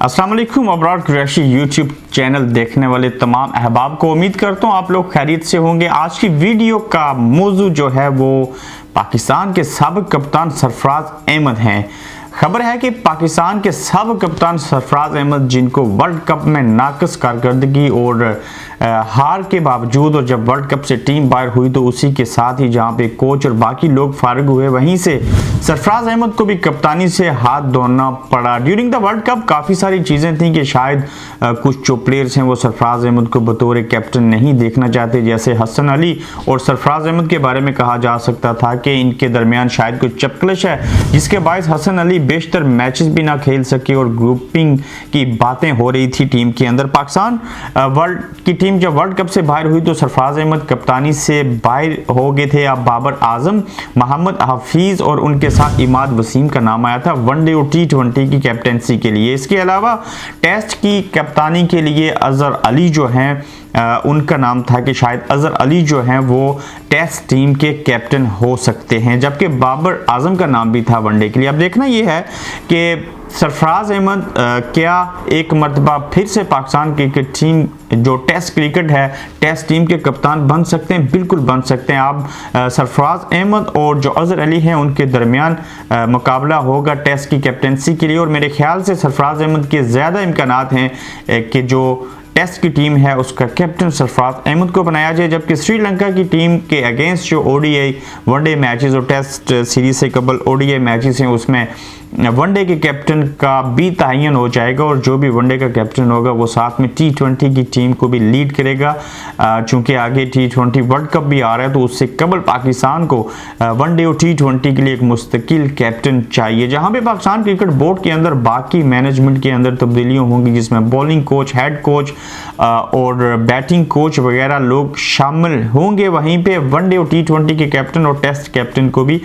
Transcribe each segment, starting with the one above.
अस्सलाम वालेकुम। Abrar Qureshi YouTube channel देखने वाले तमाम अहबाब को उम्मीद करता हूँ आप लोग खैरियत से होंगे। आज की वीडियो का मौजू जो है वो पाकिस्तान के साबिक कप्तान सरफराज अहमद हैं। खबर है कि पाकिस्तान के साबिक कप्तान सरफराज अहमद, जिनको वर्ल्ड कप में नाक़िस कारकर्दगी और हार के बावजूद, और जब वर्ल्ड कप से टीम बाहर हुई तो उसी के साथ ही जहां पे कोच और बाकी लोग फारिग हुए, वहीं से सरफराज अहमद को भी कप्तानी से हाथ धोना पड़ा। ड्यूरिंग द वर्ल्ड कप काफ़ी सारी चीज़ें थी कि शायद कुछ जो प्लेयर्स हैं वो सरफराज अहमद को बतौर कैप्टन नहीं देखना चाहते, जैसे हसन अली और सरफराज अहमद के बारे में कहा जा सकता था कि इनके दरमियान शायद कुछ चपकलिश है, जिसके बायस हसन अली बेशतर मैचेस भी ना खेल सके और ग्रुपिंग की बातें हो रही थी टीम के अंदर। पाकिस्तान वर्ल्ड की टीम जब वर्ल्ड कप से बाहर हुई तो सरफराज अहमद कप्तानी से बाहर हो गए थे। अब बाबर आजम, मोहम्मद हफीज और उनके साथ इमाद वसीम का नाम आया था वनडे और T20 की कैप्टनसी के लिए। इसके अलावा टेस्ट की कप्तानी के लिए अजहर अली जो हैं उनका नाम था कि शायद अजहर अली जो हैं वो टेस्ट टीम के कैप्टन हो सकते हैं, जबकि बाबर आजम का नाम भी था वनडे के लिए। अब देखना यह है कि सरफराज अहमद क्या एक मरतबा फिर से पाकिस्तान क्रिकेट टीम जो टेस्ट क्रिकेट है, टेस्ट टीम के कप्तान बन सकते हैं? बिल्कुल बन सकते हैं। अब सरफराज अहमद और जो अजहर अली हैं उनके दरमियान मुकाबला होगा टेस्ट की कैप्टनसी के लिए, और मेरे ख्याल से सरफराज अहमद के ज़्यादा इम्कानात हैं कि जो टेस्ट की टीम है उसका कैप्टन सरफराज अहमद को बनाया जाए। जबकि श्रीलंका की टीम के अगेंस्ट जो ओडीआई वनडे मैचेस और टेस्ट सीरीज से कबल ओडीआई मैचेस हैं उसमें वनडे के कैप्टन का भी तयन हो जाएगा, और जो भी वनडे का कैप्टन होगा वो साथ में T20 की टीम को भी लीड करेगा। चूंकि आगे T20 वर्ल्ड कप भी आ रहा है तो उससे कबल पाकिस्तान को वनडे और T20 के लिए एक मुस्तकिल कैप्टन चाहिए, जहां पे पाकिस्तान क्रिकेट बोर्ड के अंदर बाकी मैनेजमेंट के अंदर तब्दीलियां होंगी, जिसमें बॉलिंग कोच, हेड कोच और बैटिंग कोच वगैरह लोग शामिल होंगे। वहीं पे वनडे और T20 के कैप्टन और टेस्ट कैप्टन को भी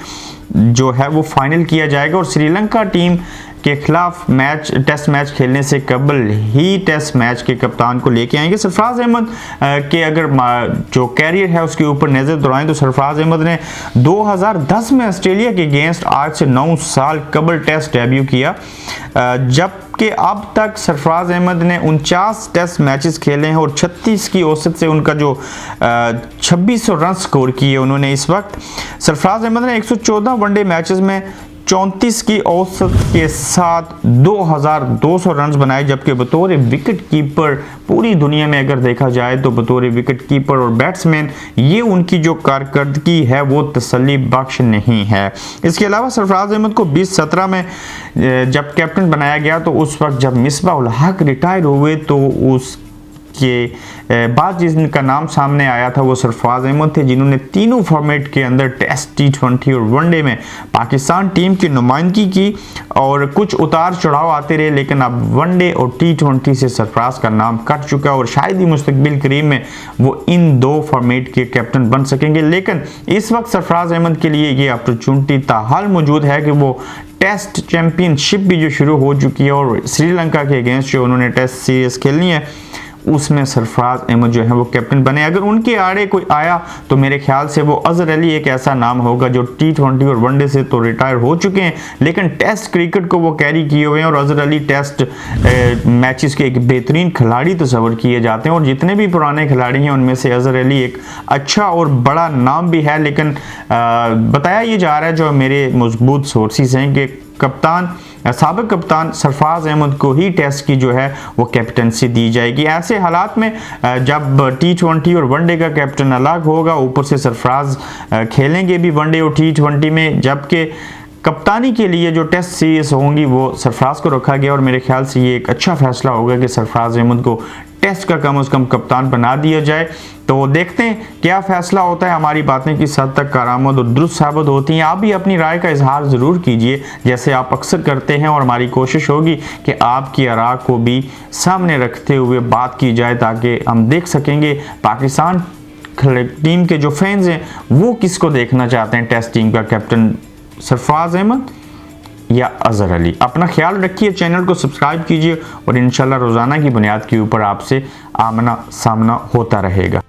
जो है वो फाइनल किया जाएगा, और श्रीलंका टीम के खिलाफ टेस्ट मैच खेलने से कबल ही टेस्ट मैच के कप्तान को लेके आएंगे। सरफराज अहमद के अगर जो कैरियर है उसके ऊपर नज़र दौड़ाएं तो सरफराज अहमद ने 2010 में ऑस्ट्रेलिया के अगेंस्ट आज से 9 साल कबल टेस्ट डेब्यू किया, जबकि अब तक सरफराज अहमद ने 49 टेस्ट मैचेस खेले हैं और 36 की औसत से उनका जो 2600 रन स्कोर किए उन्होंने। इस वक्त सरफराज अहमद ने 114 वनडे मैचेस में 34 की औसत के साथ 2200 रन बनाए, जबकि बतौर विकेट कीपर पूरी दुनिया में अगर देखा जाए तो बतौर विकेट कीपर और बैट्समैन ये उनकी जो कारकर्दगी है वो तसल्ली बख्श नहीं है। इसके अलावा सरफराज अहमद को 2017 में जब कैप्टन बनाया गया तो उस वक्त जब मिसबाह उल हक रिटायर हुए तो उसके बाद जिनका नाम सामने आया था वो सरफराज अहमद थे, जिन्होंने तीनों फॉर्मेट के अंदर टेस्ट, T20 और वनडे में पाकिस्तान टीम की नुमाइंदगी की, और कुछ उतार चढ़ाव आते रहे, लेकिन अब वनडे और T20 से सरफराज का नाम कट चुका और शायद ही मुस्तकबिल करीब में वो इन दो फॉर्मेट के कैप्टन बन सकेंगे। लेकिन इस वक्त सरफराज अहमद के लिए ये अपॉर्चुनिटी ताहाल मौजूद है कि वो टेस्ट चैंपियनशिप भी जो शुरू हो चुकी है और श्रीलंका के अगेंस्ट जो उन्होंने टेस्ट सीरीज खेलनी है उसमें सरफराज अहमद जो है वो कैप्टन बने। अगर उनके आड़े कोई आया तो मेरे ख्याल से वो अजहर अली एक ऐसा नाम होगा जो T20 और वनडे से तो रिटायर हो चुके हैं, लेकिन टेस्ट क्रिकेट को वो कैरी किए हुए हैं, और अजहर अली टेस्ट मैचेस के एक बेहतरीन खिलाड़ी तस्वर किए जाते हैं, और जितने भी पुराने खिलाड़ी हैं उनमें से अजहर अली एक अच्छा और बड़ा नाम भी है। लेकिन बताया ये जा रहा है जो मेरे मजबूत सोर्सेस हैं कि साबिक कप्तान सरफराज अहमद को ही टेस्ट की जो है वो कैप्टनसी दी जाएगी। ऐसे हालात में जब T20 और वनडे का कैप्टन अलग होगा, ऊपर से सरफराज खेलेंगे भी वनडे और T20 में, जबकि कप्तानी के लिए जो टेस्ट सीरीज होंगी वो सरफराज को रखा गया, और मेरे ख्याल से ये एक अच्छा फैसला होगा कि सरफराज अहमद को टेस्ट का कम से कम कप्तान बना दिया जाए। तो देखते हैं क्या फैसला होता है। हमारी बातें किस हद तक कारामद और दुरुस्त साबित होती हैं। आप भी अपनी राय का इजहार ज़रूर कीजिए जैसे आप अक्सर करते हैं, और हमारी कोशिश होगी कि आपकी आरा को भी सामने रखते हुए बात की जाए, ताकि हम देख सकेंगे पाकिस्तान टीम के जो फैंस हैं वो किसको देखना चाहते हैं, टेस्ट टीम का कैप्टन सरफराज अहमद या अजहर अली। अपना ख्याल रखिए, चैनल को सब्सक्राइब कीजिए, और इंशाल्लाह रोज़ाना की बुनियाद के ऊपर आपसे आमना सामना होता रहेगा।